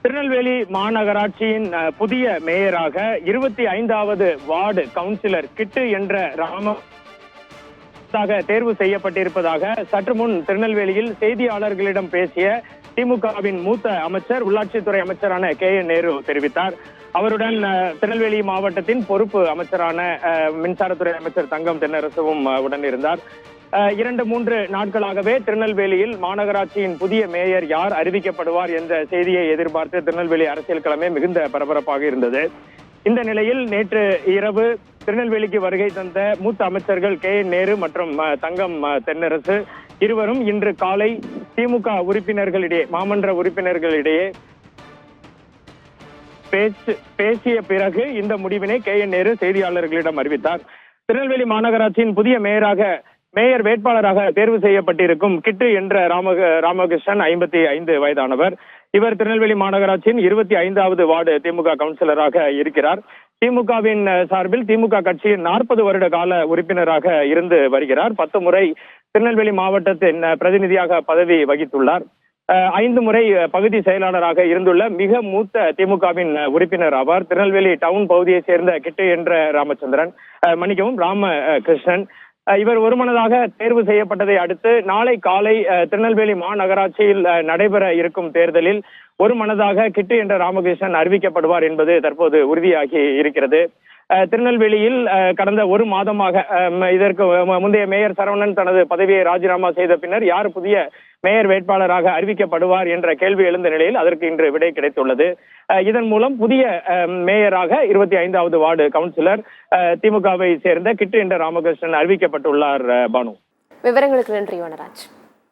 திருநெல்வேலி மாநகராட்சியின் புதிய மேயராக 25வது வார்டு கவுன்சிலர் கிட்டு என்ற தேர்வு செய்யப்பட்டிருப்பதாக சற்று முன் திருநெல்வேலியில் செய்தியாளர்களிடம் பேசிய திமுகவின் மூத்த அமைச்சர், உள்ளாட்சித்துறை அமைச்சரான KN நேரு தெரிவித்தார். அவருடன் திருநெல்வேலி மாவட்டத்தின் பொறுப்பு அமைச்சரான மின்சாரத்துறை அமைச்சர் தங்கம் தென்னரசுவும் உடன் இருந்தார். 2-3 நாட்களாகவே திருநெல்வேலியில் மாநகராட்சியின் புதிய மேயர் யார் அறிவிக்கப்படுவார் என்ற செய்தியை எதிர்பார்த்து திருநெல்வேலி அரசியல் களமே மிகுந்த பரபரப்பாக இருந்தது. இந்த நிலையில் நேற்று இரவு திருநெல்வேலிக்கு வருகை தந்த மூத்த அமைச்சர்கள் KN நேரு மற்றும் தங்கம் தென்னரசு இருவரும் இன்று காலை திமுக உறுப்பினர்களிடையே, மாமன்ற உறுப்பினர்களிடையே பேசிய பிறகு இந்த முடிவினை KN நேரு செய்தியாளர்களிடம் அறிவித்தார். திருநெல்வேலி மாநகராட்சியின் புதிய மேயர் வேட்பாளராக தேர்வு செய்யப்பட்டிருக்கும் கிட்டு என்ற ராமகிருஷ்ணன் 55 வயதானவர். இவர் திருநெல்வேலி மாநகராட்சியின் 25வது வார்டு திமுக கவுன்சிலராக இருக்கிறார். திமுகவின் சார்பில் திமுக கட்சியின் 40 வருட கால உறுப்பினராக இருந்து வருகிறார். 10 முறை திருநெல்வேலி மாவட்டத்தின் பிரதிநிதியாக பதவி வகித்துள்ளார். 5 முறை பகுதி செயலாளராக இருந்துள்ள மிக மூத்த திமுகவின் உறுப்பினர் ஆவார். திருநெல்வேலி டவுன் பகுதியை சேர்ந்த கிட்டு என்ற ராமகிருஷ்ணன். இவர் ஒருமனதாக தேர்வு செய்யப்பட்டதை அடுத்து நாளை காலை திருநெல்வேலி மாநகராட்சியில் நடைபெற இருக்கும் தேர்தலில் ஒருமனதாக கிட்டு என்ற ராமகிருஷ்ணன் அறிவிக்கப்படுவார் என்பது தற்போது உறுதியாகி இருக்கிறது. திருநெல்வேலியில் கடந்த ஒரு மாதமாக இதற்கு முந்தைய மேயர் சரவணன் தனது பதவியை ராஜினாமா செய்த பின்னர் யார் புதிய மேயர் வேட்பாளராக அறிவிக்கப்படுவார் என்ற கேள்வி எழுந்த நிலையில் அதற்கு இன்று விடை கிடைத்துள்ளது. இதன் மூலம் புதிய மேயராக 25வது வார்டு கவுன்சிலர் திமுகவை சேர்ந்த கிட்டு என்ற ராமகிருஷ்ணன் அறிவிக்கப்பட்டுள்ளார். பானு, விவரங்களுக்கு நன்றி வனராஜ்.